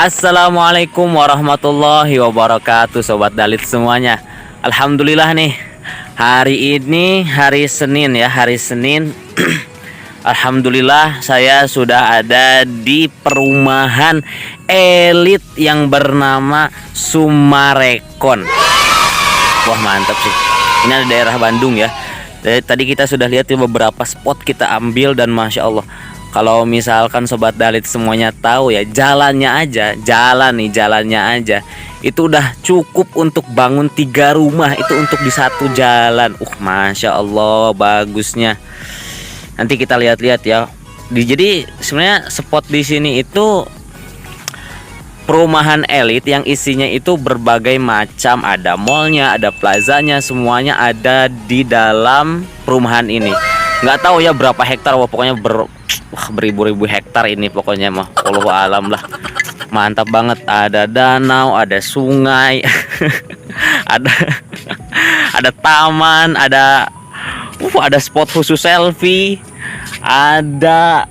Assalamualaikum warahmatullahi wabarakatuh, Sobat Dalit semuanya. Alhamdulillah nih, hari ini hari Senin ya, hari Senin. Alhamdulillah saya sudah ada di perumahan elit yang bernama Sumarekon. Wah, mantap sih. Ini ada daerah Bandung ya. Tadi kita sudah lihat ya beberapa spot kita ambil, dan Masya Allah, kalau misalkan Sobat Dalit semuanya tahu ya, jalannya aja itu udah cukup untuk bangun 3 rumah itu untuk di satu jalan. Masya Allah bagusnya. Nanti kita lihat-lihat ya. Jadi sebenarnya spot di sini itu perumahan elit yang isinya itu berbagai macam, ada mallnya, ada plazanya, semuanya ada di dalam perumahan ini. Nggak tahu ya berapa hektar, pokoknya beribu-ribu hektar ini pokoknya mah. Wallahu alam lah. Mantap banget, ada danau, ada sungai, ada taman, ada spot khusus selfie, ada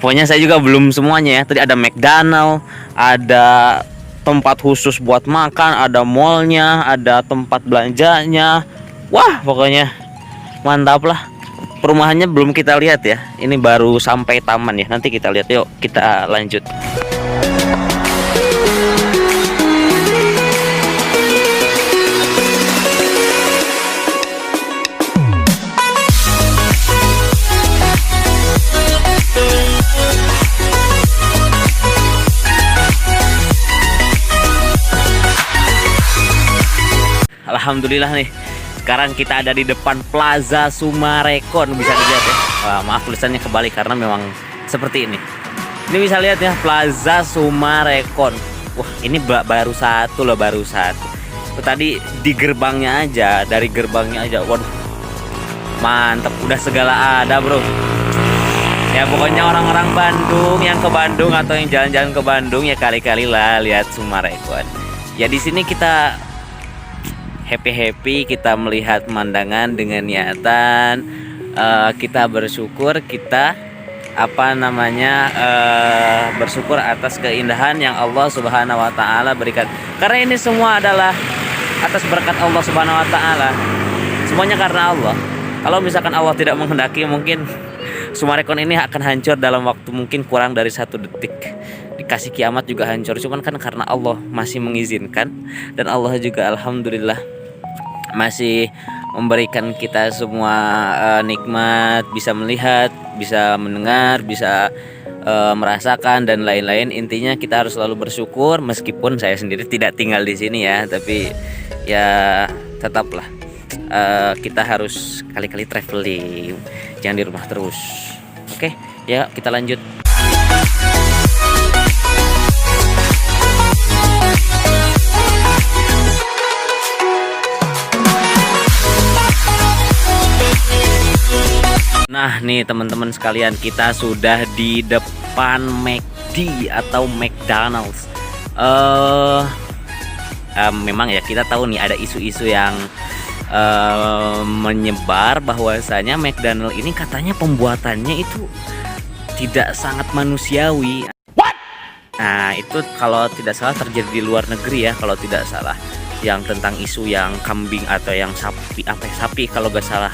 pokoknya saya juga belum semuanya ya. Tadi ada McDonald, ada tempat khusus buat makan, ada mallnya, ada tempat belanjanya. Wah, pokoknya mantap lah. Perumahannya belum kita lihat ya, ini baru sampai taman ya. Nanti kita lihat, yuk kita lanjut. Alhamdulillah nih, sekarang kita ada di depan Plaza Sumarekon, bisa dilihat ya. Maaf tulisannya kebalik karena memang seperti ini. Ini bisa lihat ya, Plaza Sumarekon. Wah, ini baru satu loh, baru satu. Tadi di gerbangnya aja, dari gerbangnya aja. Waduh, mantep, udah segala ada bro. Ya pokoknya orang-orang Bandung yang ke Bandung atau yang jalan-jalan ke Bandung ya kali-kali lah lihat Sumarekon. Ya di sini kita happy, kita melihat pemandangan dengan niatan kita bersyukur, kita bersyukur atas keindahan yang Allah Subhanahu wa taala berikan. Karena ini semua adalah atas berkat Allah Subhanahu wa taala. Semuanya karena Allah. Kalau misalkan Allah tidak menghendaki, mungkin Sumarekon ini akan hancur dalam waktu mungkin kurang dari 1 detik. Dikasih kiamat juga hancur. Cuman kan karena Allah masih mengizinkan, dan Allah juga alhamdulillah masih memberikan kita semua nikmat, bisa melihat, bisa mendengar, bisa merasakan dan lain-lain. Intinya kita harus selalu bersyukur, meskipun saya sendiri tidak tinggal di sini ya, tapi ya tetaplah kita harus kali-kali traveling, jangan di rumah terus. Oke, ya kita lanjut. Nah nih teman-teman sekalian, kita sudah di depan McD atau McDonald's. Memang ya kita tahu nih ada isu-isu yang menyebar bahwasanya McDonald's ini katanya pembuatannya itu tidak sangat manusiawi. Nah itu kalau tidak salah terjadi di luar negeri ya, kalau tidak salah, yang tentang isu yang kambing atau yang sapi, kalau nggak salah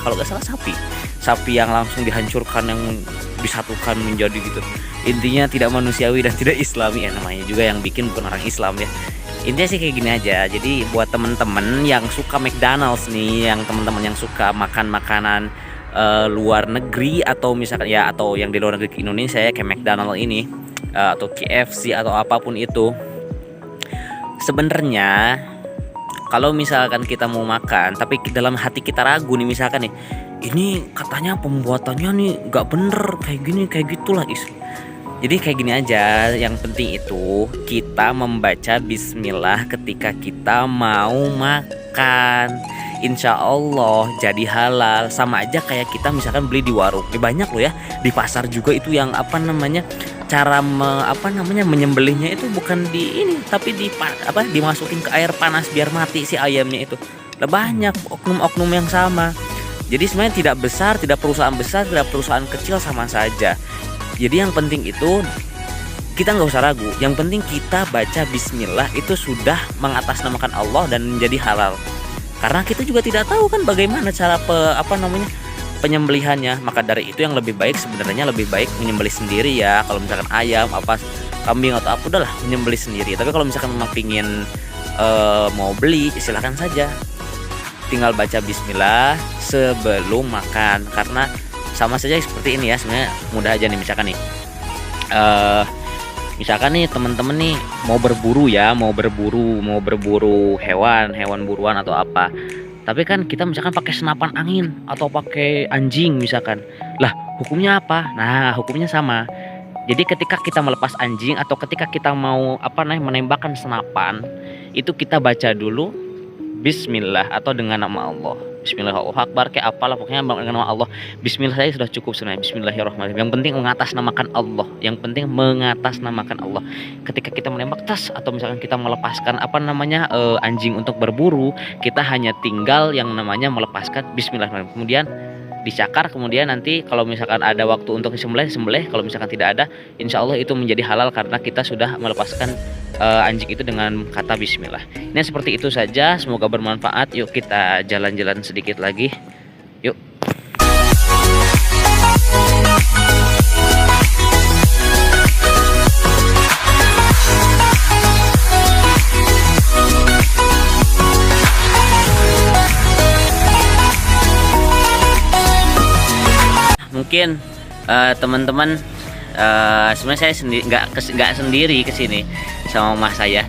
sapi yang langsung dihancurkan, yang disatukan menjadi gitu. Intinya tidak manusiawi dan tidak islami ya, namanya juga yang bikin bukan orang Islam ya. Intinya sih kayak gini aja. Jadi buat temen-temen yang suka McDonald's nih, yang teman-teman yang suka makan makanan luar negeri, atau misalkan ya, atau yang di luar negeri ke Indonesia ya, kayak McDonald's ini atau KFC atau apapun itu, sebenarnya kalau misalkan kita mau makan tapi dalam hati kita ragu nih, misalkan nih ini katanya pembuatannya nih nggak bener kayak gini kayak gitulah jadi kayak gini aja, yang penting itu kita membaca bismillah ketika kita mau makan. Insya Allah jadi halal. Sama aja kayak kita misalkan beli di warung. Banyak loh ya di pasar juga itu yang cara menyembelihnya itu bukan di ini tapi dimasukin ke air panas biar mati si ayamnya itu. Banyak oknum-oknum yang sama. Jadi sebenarnya tidak besar, tidak perusahaan besar, tidak perusahaan kecil, sama saja. Jadi yang penting itu kita nggak usah ragu. Yang penting kita baca bismillah itu sudah mengatasnamakan Allah dan menjadi halal. Karena kita juga tidak tahu kan bagaimana cara penyembelihannya. Maka dari itu yang lebih baik sebenarnya lebih baik menyembelih sendiri ya. Kalau misalkan ayam kambing atau apa udahlah menyembelih sendiri. Tapi kalau misalkan memang pingin mau beli silahkan saja. Tinggal baca bismillah sebelum makan, karena sama saja seperti ini ya, sebenarnya mudah aja nih. Misalkan nih teman-teman nih mau berburu hewan buruan atau apa, tapi kan kita misalkan pakai senapan angin atau pakai anjing misalkan, lah hukumnya apa? Nah hukumnya sama. Jadi ketika kita melepas anjing atau ketika kita mau menembakkan senapan, itu kita baca dulu bismillah atau dengan nama Allah. Bismillahirrahmanirrahim, kayak apalah pokoknya dengan nama Allah. Bismillah saya sudah cukup sebenarnya. Bismillahirrahmanirrahim. Yang penting mengatasnamakan Allah. Ketika kita menembak atau misalkan kita melepaskan anjing untuk berburu, kita hanya tinggal yang namanya melepaskan bismillahirrahmanirrahim. Kemudian dicakar, kemudian nanti kalau misalkan ada waktu untuk sembelih, kalau misalkan tidak ada, insya Allah itu menjadi halal karena kita sudah melepaskan anjing itu dengan kata bismillah. Ini seperti itu saja, semoga bermanfaat. Yuk kita jalan-jalan sedikit lagi, yuk. Mungkin teman-teman sebenarnya saya nggak sendiri ke sini sama mama saya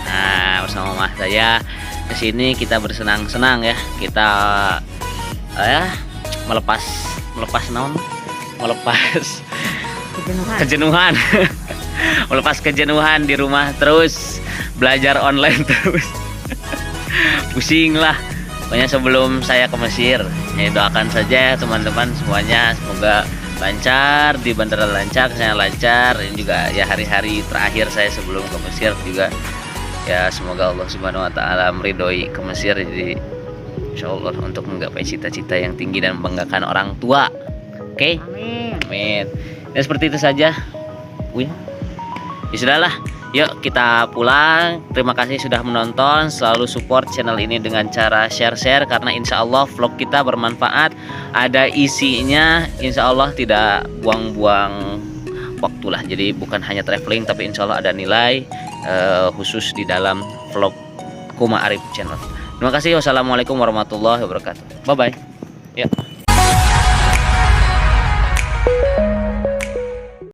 Nah, bersama mama saya ke sini kita bersenang-senang ya. Kita melepas kejenuhan melepas kejenuhan di rumah terus, belajar online terus. Pusing lah pokoknya sebelum saya ke Mesir. Doakan saja teman-teman semuanya, semoga lancar di bandara, lancar saya lancar. Ini juga ya hari-hari terakhir saya sebelum ke Mesir juga ya, semoga Allah Subhanahu wa taala meridhoi ke Mesir, jadi insyaallah untuk menggapai cita-cita yang tinggi dan membanggakan orang tua. Oke? Amin. Dan seperti itu saja. Ya sudahlah. Yuk kita pulang. Terima kasih sudah menonton. Selalu support channel ini dengan cara share-share, karena insya Allah vlog kita bermanfaat, ada isinya, insya Allah tidak buang-buang waktu lah. Jadi bukan hanya traveling, tapi insya Allah ada nilai khusus di dalam vlog Kuma Arif channel. Terima kasih. Wassalamualaikum warahmatullahi wabarakatuh. Bye bye. Ya.